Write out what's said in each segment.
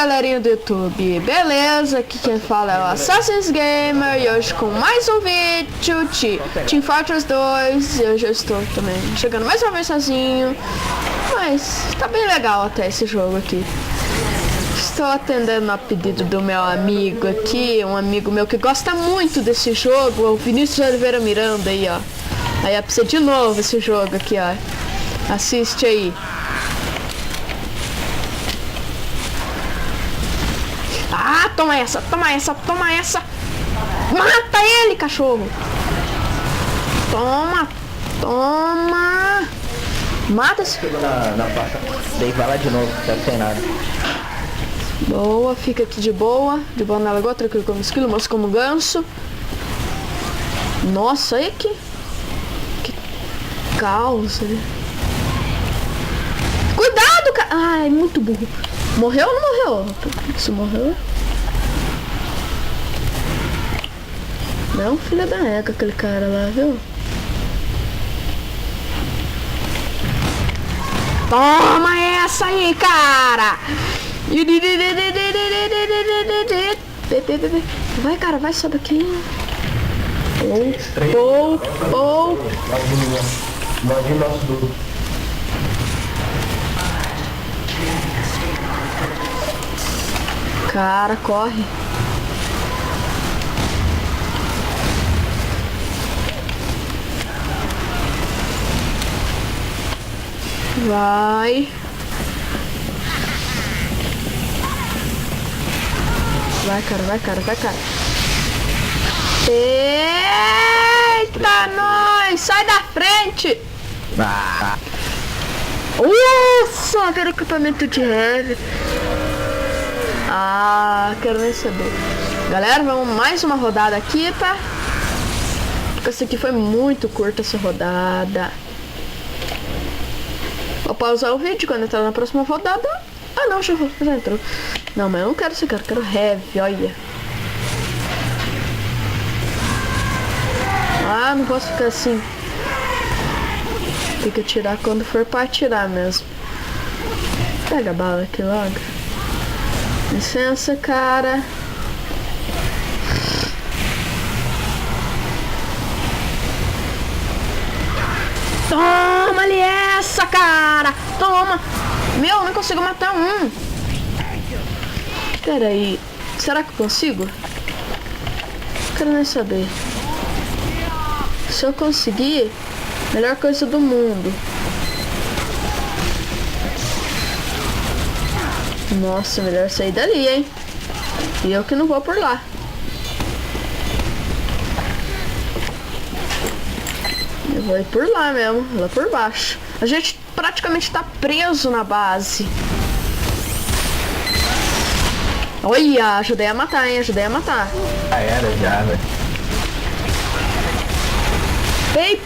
galerinha do YouTube, beleza? Aqui quem fala é o Assassin's Gamer e hoje com mais um vídeo de Team Fortress 2. E hoje eu estou também jogando mais uma vez sozinho, mas tá bem legal até esse jogo aqui. Estou atendendo a pedido do meu amigo aqui, um amigo meu que gosta muito desse jogo, o Vinícius Oliveira Miranda aí, ó. Aí é pra ser de novo esse jogo aqui, ó. Assiste aí. Ah, toma essa, toma essa, toma essa. Mata ele, cachorro. Toma, toma. Mata esse. Na faixa. Daí vai lá de novo, tá sem nada. Boa, fica aqui de boa na lagoa, tranquilo como esquilo, moço como ganso. Nossa, aí que caos. Cuidado, cara. Ai, muito burro. Morreu ou não morreu? Se morreu. Não, filha da égua, aquele cara lá, viu? Toma essa aí, cara! Vai, cara, vai, sobe aqui. Cara, corre. Vai. Vai, cara, vai, cara, vai, cara. Eita, nós! Sai da frente! Ufa, quero equipamento de heavy. Ah, quero nem saber. Galera, vamos mais uma rodada aqui, tá? Porque essa aqui foi muito curta, essa rodada. Vou pausar o vídeo quando entrar na próxima rodada. Ah, não, já entrou. Não, mas eu não quero esse cara, eu quero heavy, olha. Ah, não posso ficar assim. Tem que atirar quando for pra atirar mesmo. Pega a bala aqui logo. Licença, cara. Toma-lhe essa, cara. Toma. Meu, não consigo matar um. Pera aí. Será que eu consigo? Quero nem saber. Se eu conseguir, melhor coisa do mundo. Nossa, melhor sair dali, hein? E eu que não vou por lá. Eu vou ir por lá mesmo, lá por baixo. A gente praticamente tá preso na base. Olha, ajudei a matar, hein? Ajudei a matar. Já era, já, velho. Pei,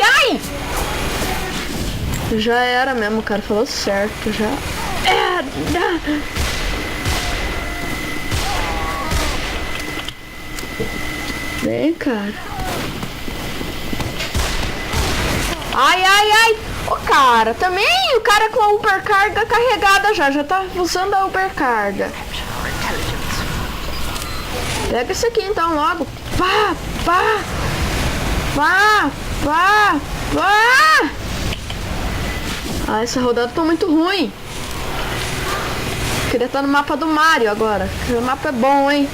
ai! Já era mesmo, o cara falou certo, já. Vem, cara. Ai. Ô, cara, também o cara com a ubercarga carregada já tá usando a ubercarga. Pega isso aqui então logo. Vá. Ah, essa rodada tá muito ruim. Queria estar no mapa do Mario agora. O mapa é bom, hein?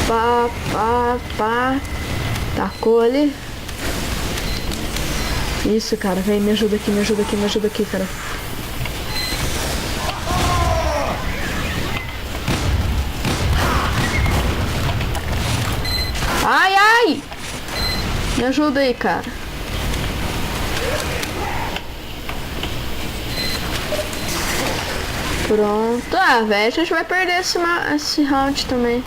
Pá. Tacou ali. Isso, cara. Vem, me ajuda aqui, cara. Ai! Me ajuda aí, cara. Pronto. Ah, velho, a gente vai perder esse round também.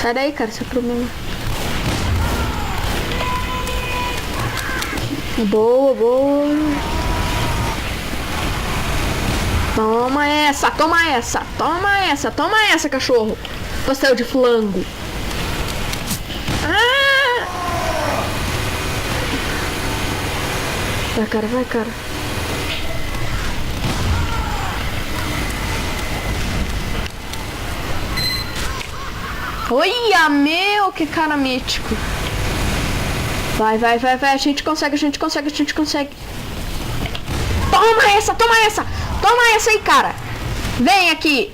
Sai daí, cara, seu problema. Boa. Toma essa, cachorro. Pastel de flango. Ah! Vai, cara. Olha, meu, que cara mítico. Vai, vai, vai, vai. A gente consegue, a gente consegue, a gente consegue. Toma essa, toma essa. Toma essa aí, cara. Vem aqui.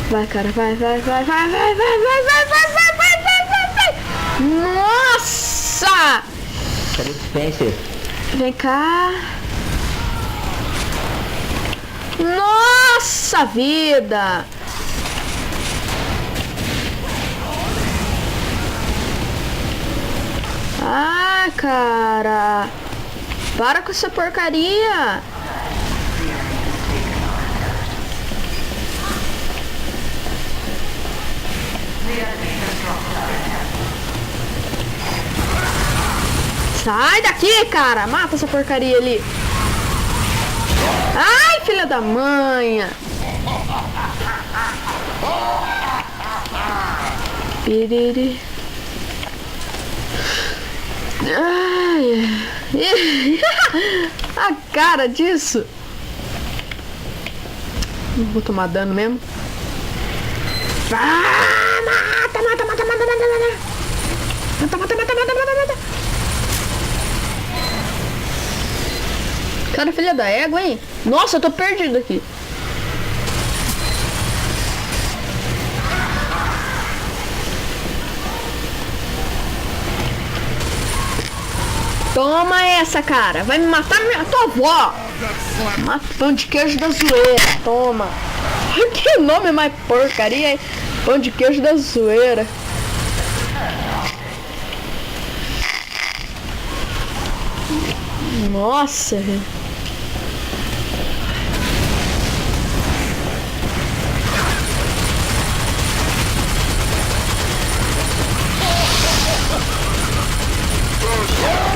Vai, cara, vai, vai, vai, vai, vai, vai, vai, vai, vai, vai, vai, vai, vai, vai. Nossa! Cadê o Spencer? Vem cá. Nossa vida! Ah, cara! Para com essa porcaria! Sai daqui, cara! Mata essa porcaria ali! Ai, filha da manha! Piriri. Ai. A cara disso! Não vou tomar dano mesmo. Ah, mata, mata, mata, mata, mata, mata. Mata, mata, mata, mata, mata, mata. Cara, filha da égua, hein? Nossa, eu tô perdido aqui. Toma essa, cara. Vai me matar minha tua avó. Pão de queijo da zoeira. Toma. Que nome mais porcaria, hein? Pão de queijo da zoeira. Nossa, velho.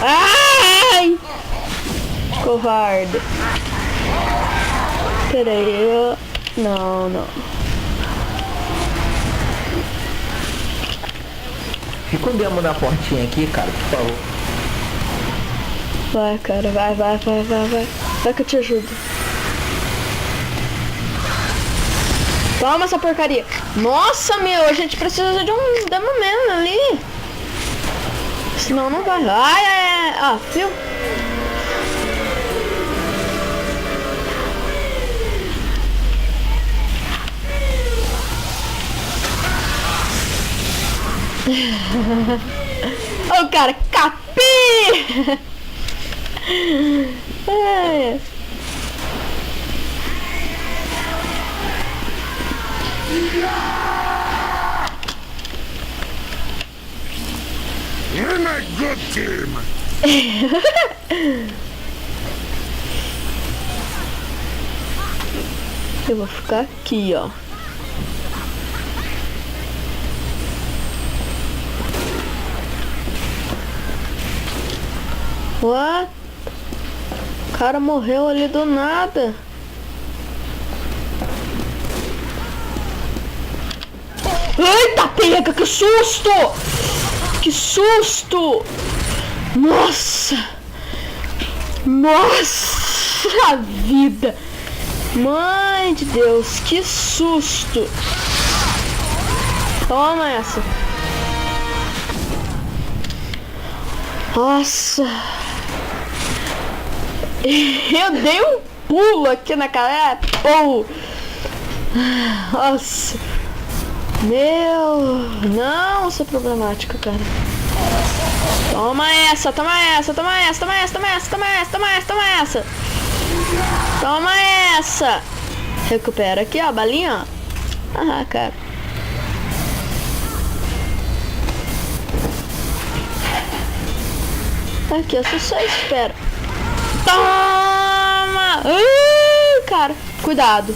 Ai! Covarde. Pera aí, eu... Não, não. Fica um demo na portinha aqui, cara, por favor. Vai, cara, vai, vai, vai, vai, vai. Vai que eu te ajudo. Toma essa porcaria. Nossa, meu, a gente precisa de um Demoman ali. Senão não vai. Ai, ai, ai. Ah, viu? Ô, cara, capi! Ai. You're not good team. Eu vou ficar aqui, ó. What? O cara morreu ali do nada. Eita, pega, que susto! Que susto! Nossa! Nossa vida! Mãe de Deus, que susto! Toma essa! Nossa! Eu dei um pulo aqui na cara! Pô! Nossa! Meu, não, isso é problemático, cara. Toma essa, toma essa, toma essa, toma essa, toma essa, toma essa, toma essa, toma essa. Toma essa. Recupera aqui, ó, balinha, ó. Ah, cara. Aqui, ó, você só espera. Toma! Cara, cuidado.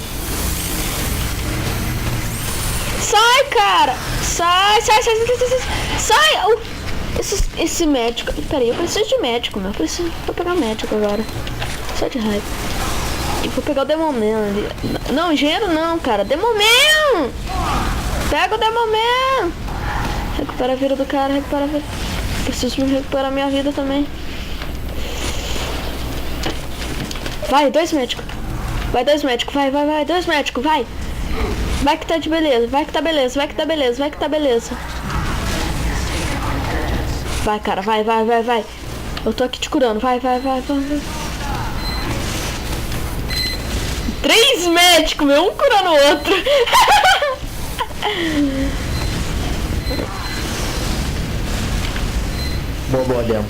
Sai, cara! Sai, sai, sai, sai, sai, sai! Esse médico... Peraí, eu preciso de médico, meu. Vou pegar médico agora. Sai de raiva. E vou pegar o Demoman ali. Não, engenheiro não, cara. Demoman! Pega o Demoman! Recupera a vida do cara, recupera a vida. Preciso me recuperar minha vida também. Vai, 2 médicos. Vai, 2 médicos. Vai, 2 médicos, vai. Vai que tá de beleza, vai que tá beleza, vai que tá beleza, vai que tá beleza. Vai, cara, vai. Eu tô aqui te curando, vai. 3 médicos, meu, um curando o outro. Boa, Del.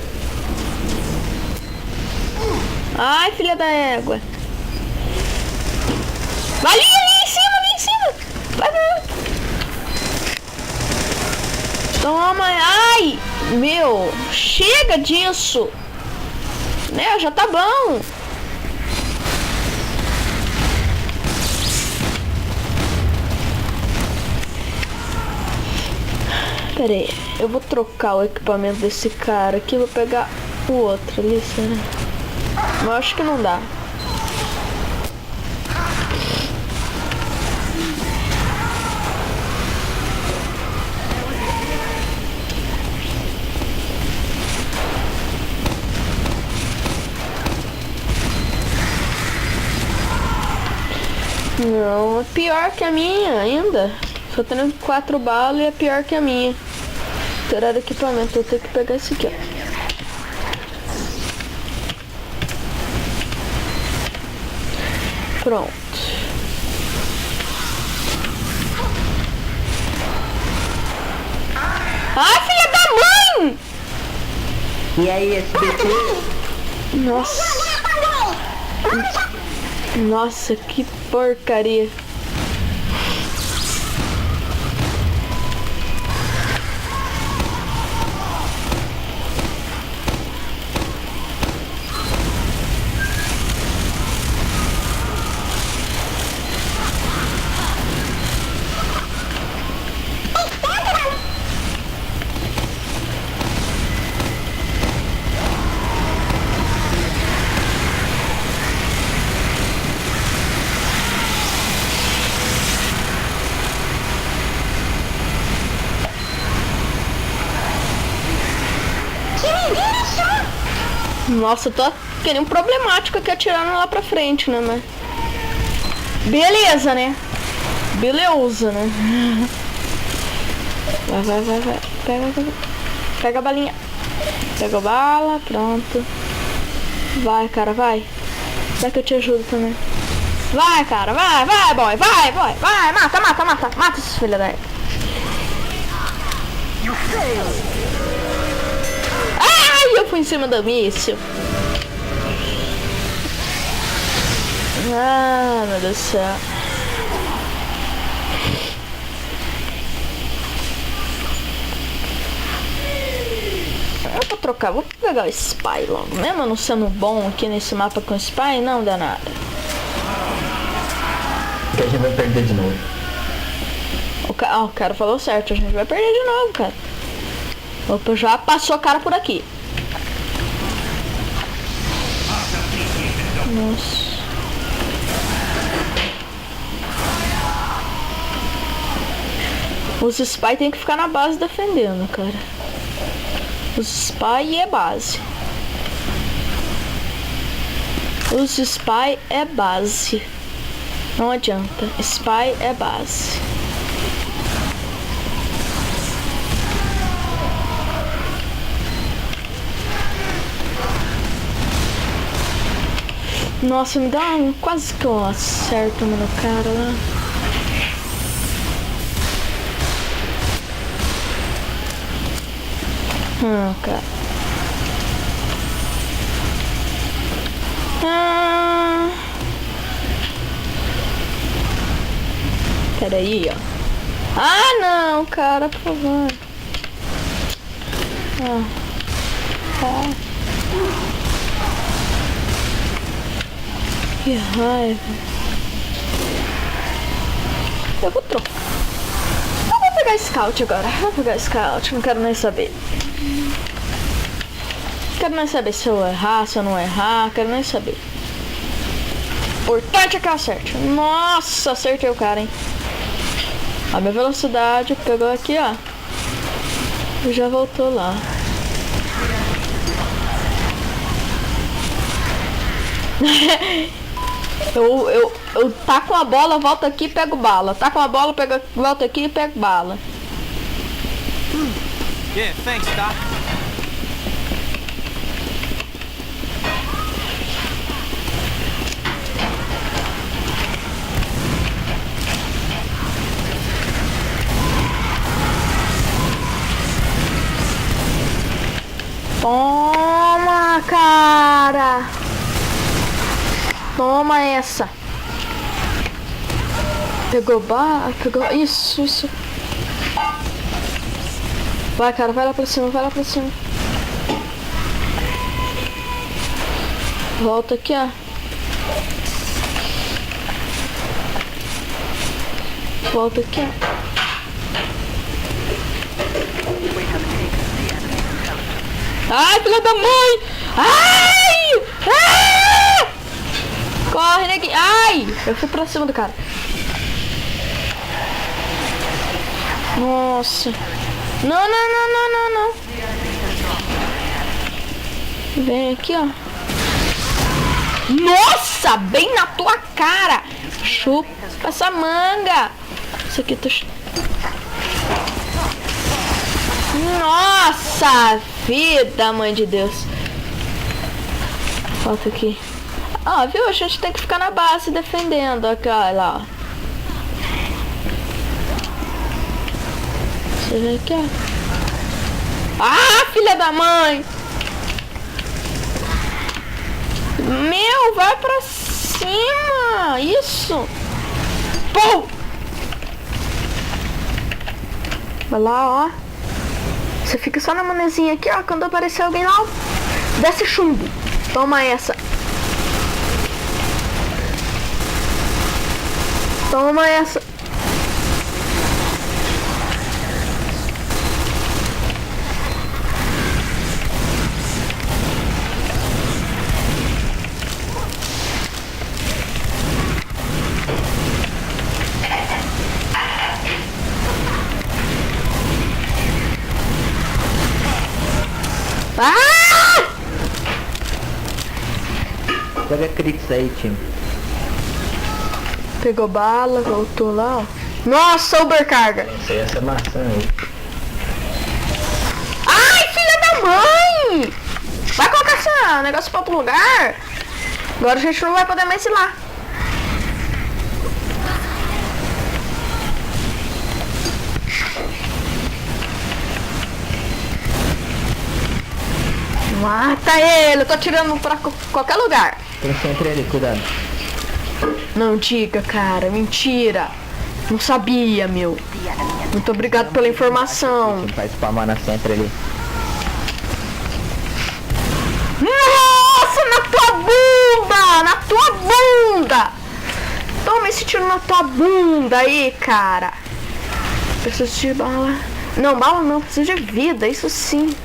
Ai, filha da égua. Vai ali em cima. Vai. Toma, ai, meu, chega disso. Né, já tá bom. Pera aí, eu vou trocar o equipamento desse cara aqui, vou pegar o outro ali, será? Mas eu acho que não dá. Não, é pior que a minha ainda. Só tendo 4 balas e é pior que a minha. Tirar equipamento, eu tenho que pegar esse aqui, ó. Pronto. Ai, filha da mãe! E aí, SBT? Nossa, que porcaria. Nossa, eu tô querendo problemático aqui atirando lá pra frente, né, mas... Beleza, né? Beleza, né? Vai. Pega a balinha. Pega a bala, pronto. Vai, cara, vai. Vai que eu te ajudo também. Vai, cara, vai, boy. Vai, mata esses filhos daí. Ai, eu fui em cima do míssil. Ah, meu Deus do céu. Eu vou trocar, vou pegar o Spy logo. Mesmo eu não sendo bom aqui nesse mapa com o Spy, não dá nada. Que a gente vai perder de novo. O cara falou certo, a gente vai perder de novo, cara. Opa, já passou a cara por aqui. Nossa. Os Spy tem que ficar na base defendendo, cara. Os Spy é base. Os Spy é base. Não adianta. Spy é base. Nossa, me dá quase que eu acerto no cara lá. Cara. Peraí, ó. Ah, não, cara, por favor. Que raiva. Eu vou trocar. Eu vou pegar Scout agora. Vou pegar Scout, não quero nem saber. Quero nem saber se eu errar, se eu não errar. Quero nem saber. O importante é que eu acerte. Nossa, acertei o cara, hein. A minha velocidade pegou aqui, ó. E já voltou lá. Eu taco a bola, volto aqui e pego bala. Taco a bola, volto aqui e pego bala. Yeah, thanks, Doc. Toma, cara. Toma essa. Pegou bala, pegou... Isso. Vai, cara, vai lá pra cima, vai lá pra cima. Volta aqui, ó. Volta aqui, ó. Ai, filha da mãe! Ai! Ah! Corre, neguinho! Ai! Eu fui pra cima do cara. Nossa! Não! Vem aqui, ó. Nossa! Bem na tua cara! Chupa essa manga! Isso aqui tá... Nossa vida, mãe de Deus. Volta aqui. Ó, viu? A gente tem que ficar na base defendendo. Aqui, ó, lá, ó. Você vem aqui, ó. Ah, filha da mãe! Meu, vai pra cima! Isso! Pum! Vai lá, ó. Você fica só na manezinha aqui, ó. Quando aparecer alguém lá, ó, desce chumbo. Toma essa. Toma essa. Ah! Joga crits aí, time. Pegou bala, voltou lá, ó. Nossa, overcarga. Essa é maçã aí. Ai, filha da mãe! Vai colocar esse negócio pra outro lugar. Agora a gente não vai poder mais ir lá. Mata ele, eu tô atirando pra qualquer lugar. Concentra ele, cuidado. Não diga, cara, mentira. Não sabia, meu. Muito obrigado pela informação. Vai spamar na centra ali. Nossa, na tua bunda! Na tua bunda! Toma esse tiro na tua bunda aí, cara. Preciso de bala. Não, bala não, preciso de vida, isso sim.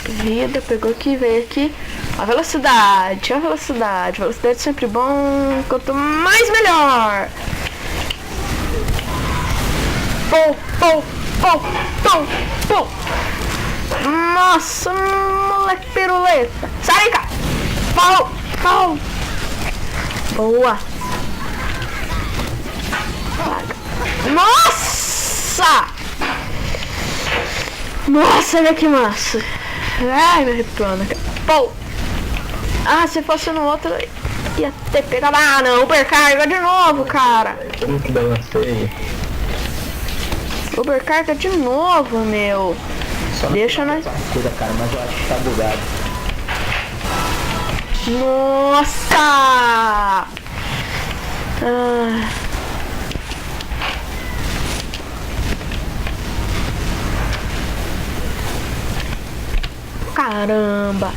Vida, pegou aqui, veio aqui. A velocidade, a velocidade. Velocidade é sempre bom. Quanto mais, melhor. Pum. Nossa, moleque piruleta. Sai, cara. Pau. Boa. Nossa, olha que massa. Ai, me arrepiando, cara. Pô! Ah, se fosse no outro, ia ter pegado. Ah, não, overcarga de novo, cara. Como que balancei? Overcarga de novo, meu. Só Deixa nós. Cuida, cara, mas eu acho que tá bugado. Nossa! Ah. Caramba!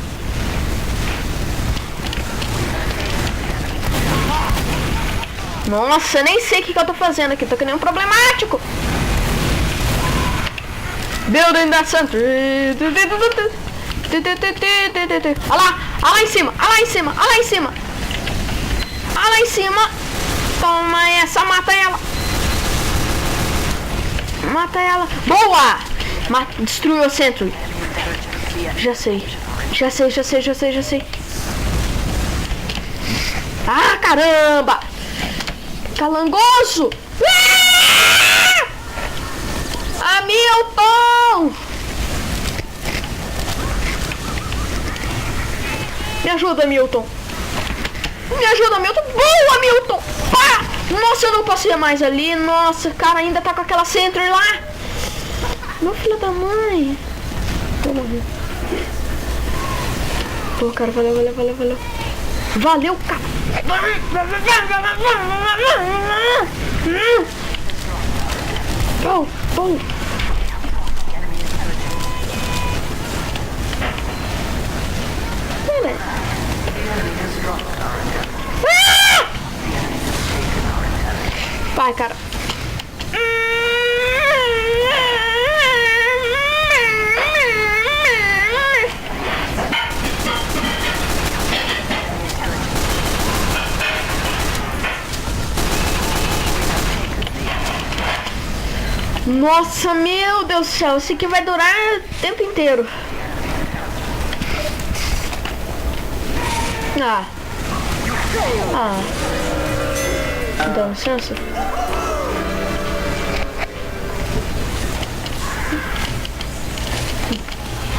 Nossa, eu nem sei o que eu tô fazendo aqui, tô que nem um problemático! Building that center! Olha lá em cima! Toma essa, mata ela! Boa! Destruiu o centro! Já sei. Caramba! Calangoso! Hamilton! Me ajuda, Milton. Me ajuda, Milton. Boa, Milton. Pá! Nossa, eu não passei mais ali. Nossa, cara, ainda tá com aquela Sentry lá. Meu filho da mãe. Vou morrer. Pô, cara, valeu. Valeu, cara. Oh. Vai, cara. Nossa, meu Deus do céu, isso aqui vai durar o tempo inteiro. Dá licença.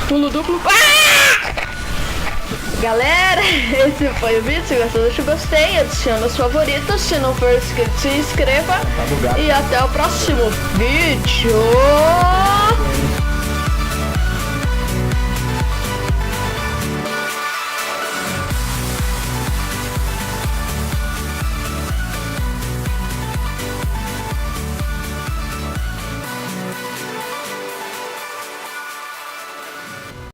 Pulo duplo. Galera, esse foi o vídeo. Se gostou, deixa o gostei, adiciona os favoritos. Se não for inscrito, se inscreva. E até o próximo vídeo.